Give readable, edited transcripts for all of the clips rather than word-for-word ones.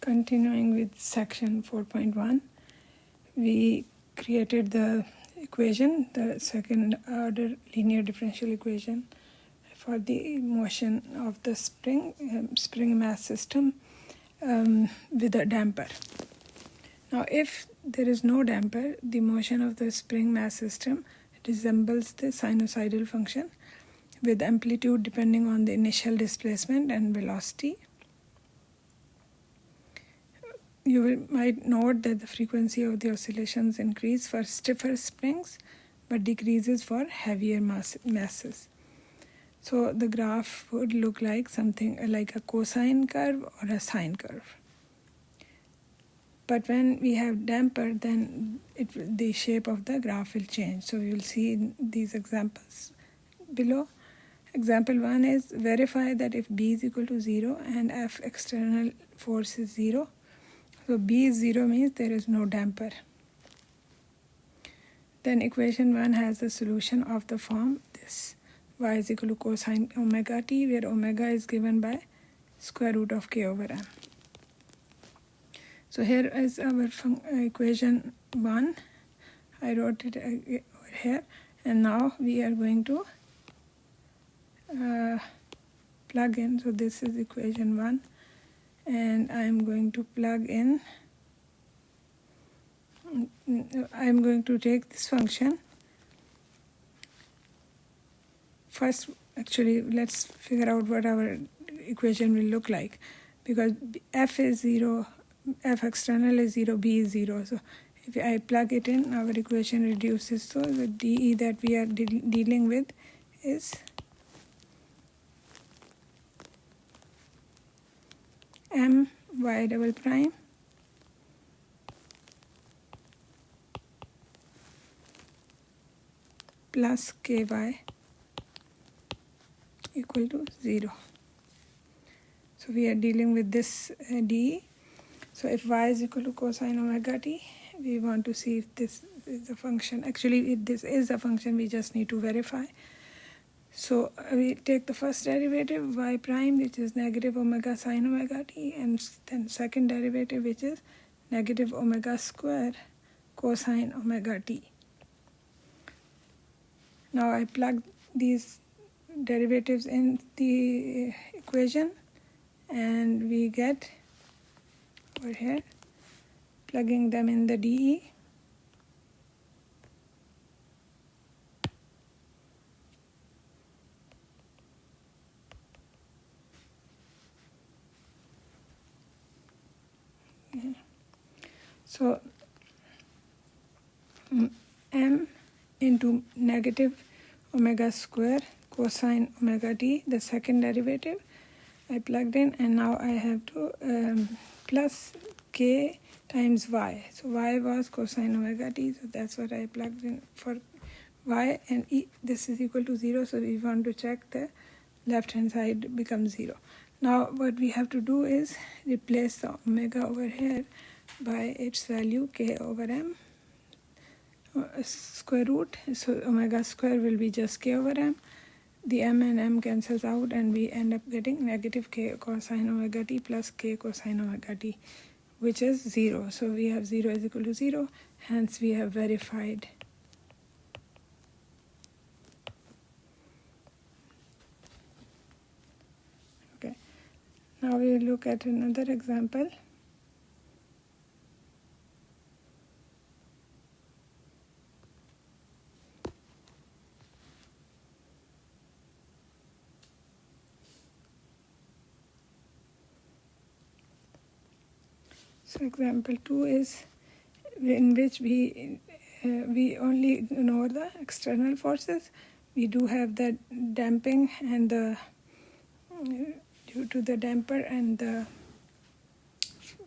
Continuing with section 4.1, we created the equation, the second order linear differential equation for the motion of the spring mass system with a damper. Now if there is no damper, the motion of the spring mass system resembles the sinusoidal function with amplitude depending on the initial displacement and velocity. You might note that the frequency of the oscillations increase for stiffer springs but decreases for heavier masses. So the graph would look like something like a cosine curve or a sine curve. But when we have damper, then the shape of the graph will change. So we will see in these examples below. Example 1 is verify that if B is equal to 0 and F external force is 0, so B is 0 means there is no damper. Then equation 1 has the solution of the form this: y is equal to cosine omega t, where omega is given by square root of k over m. So here is our equation 1. I wrote it over here, and now we are going to plug in. So this is equation 1. And I'm going to plug in, I'm going to take this function. First, actually, let's figure out what our equation will look like, because F is 0, F external is 0, B is 0. So if I plug it in, our equation reduces. So the dE that we are dealing with is m y double prime plus ky equal to 0. So we are dealing with this dE. So if y is equal to cosine omega t, we want to see if this is a function. Actually, if this is a function, we just need to verify. So we take the first derivative, y prime, which is negative omega sine omega t, and then second derivative, which is negative omega square cosine omega t. Now I plug these derivatives in the equation, and we get over here, plugging them in the dE. So m into negative omega square cosine omega t, the second derivative, I plugged in, and now I have to plus k times y. So y was cosine omega t, so that's what I plugged in for y, and this is equal to 0, so we want to check the left hand side becomes 0. Now what we have to do is replace the omega over here by its value k over m square root. So omega square will be just k over m. The m and m cancels out, and we end up getting negative k cosine omega t plus k cosine omega t, which is 0. So we have 0 is equal to 0, hence we have verified. Okay, now we will look at another example. So example 2 is in which we only ignore the external forces. We do have the damping and the due to the damper and the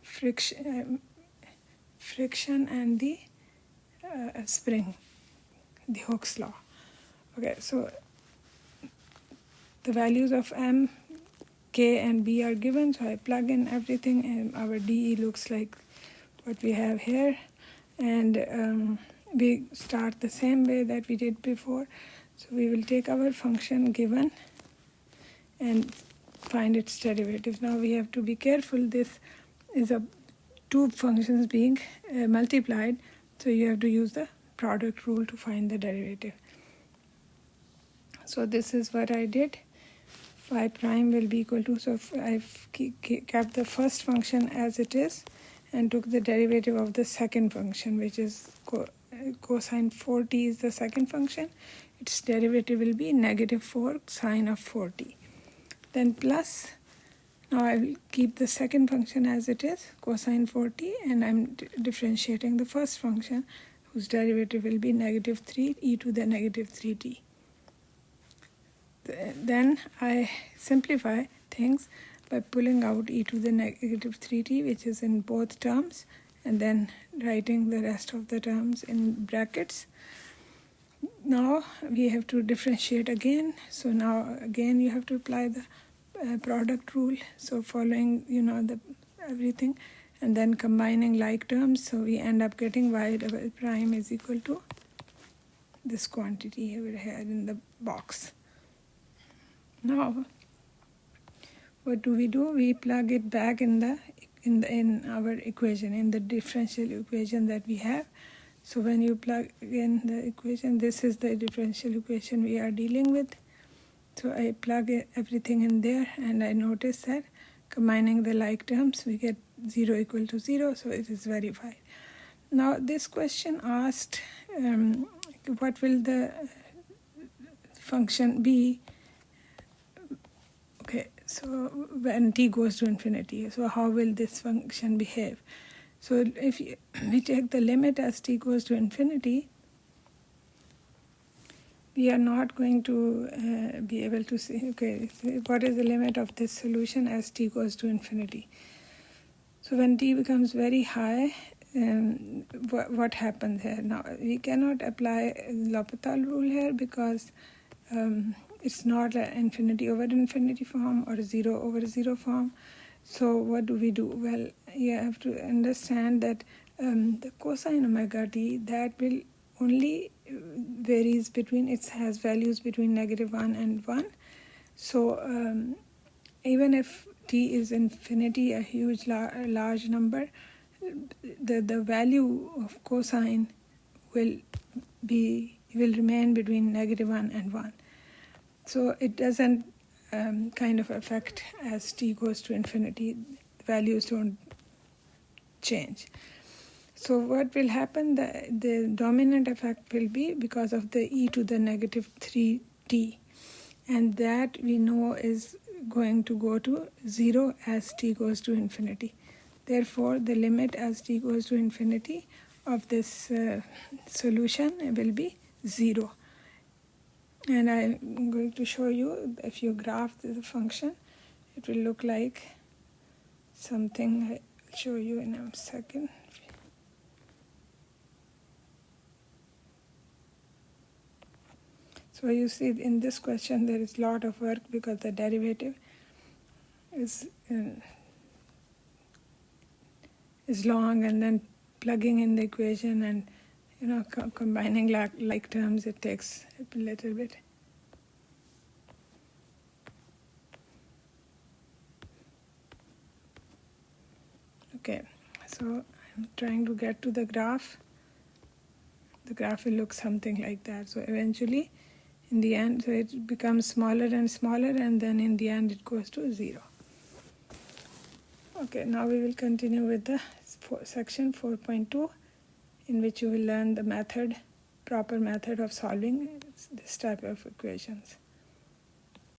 friction and the spring, the Hooke's law. Okay, so the values of m, k and b are given, so I plug in everything, and our dE looks like what we have here. And we start the same way that we did before. So we will take our function given and find its derivatives. Now we have to be careful. This is a two functions being multiplied, so you have to use the product rule to find the derivative. So this is what I did. Phi prime will be equal to, so I've kept the first function as it is and took the derivative of the second function, which is cosine 4t is the second function. Its derivative will be negative 4 sine of 4t. Then plus, now I will keep the second function as it is, cosine 4t, and I'm differentiating the first function, whose derivative will be negative 3 e to the negative 3t. Then I simplify things by pulling out e to the negative 3t, which is in both terms, and then writing the rest of the terms in brackets. Now we have to differentiate again. So now again you have to apply the product rule. So following, the everything, and then combining like terms. So we end up getting y double prime is equal to this quantity over here in the box. Now, what do? We plug it back in our equation, in the differential equation that we have. So when you plug in the equation, this is the differential equation we are dealing with. So I plug everything in there, and I notice that combining the like terms, we get 0 equal to 0, so it is verified. Now this question asked, what will the function be? Okay, so when t goes to infinity, so how will this function behave? So if we take the limit as t goes to infinity, we are not going to be able to see, okay, what is the limit of this solution as t goes to infinity? So when t becomes very high, what happens here? Now, we cannot apply L'Hopital rule here because it's not an infinity over infinity form or 0 over 0 form. So what do? Well, you have to understand that the cosine omega t, that will only varies between, it has values between -1 and 1. So even if t is infinity, a huge large number, the value of cosine will remain between -1 and 1. So it doesn't kind of affect as t goes to infinity. Values don't change. So what will happen? The dominant effect will be because of the e to the negative 3t, and that we know is going to go to 0 as t goes to infinity. Therefore, the limit as t goes to infinity of this solution will be 0. And I'm going to show you, if you graph the function, it will look like something. I'll show you in a second. So you see in this question there is a lot of work because the derivative is long, and then plugging in the equation and combining like terms, it takes a little bit. Okay, so I'm trying to get to the graph. The graph will look something like that. So eventually, in the end, so it becomes smaller and smaller, and then in the end it goes to 0. Okay, now we will continue with the section 4.2, in which you will learn the proper method of solving this type of equations.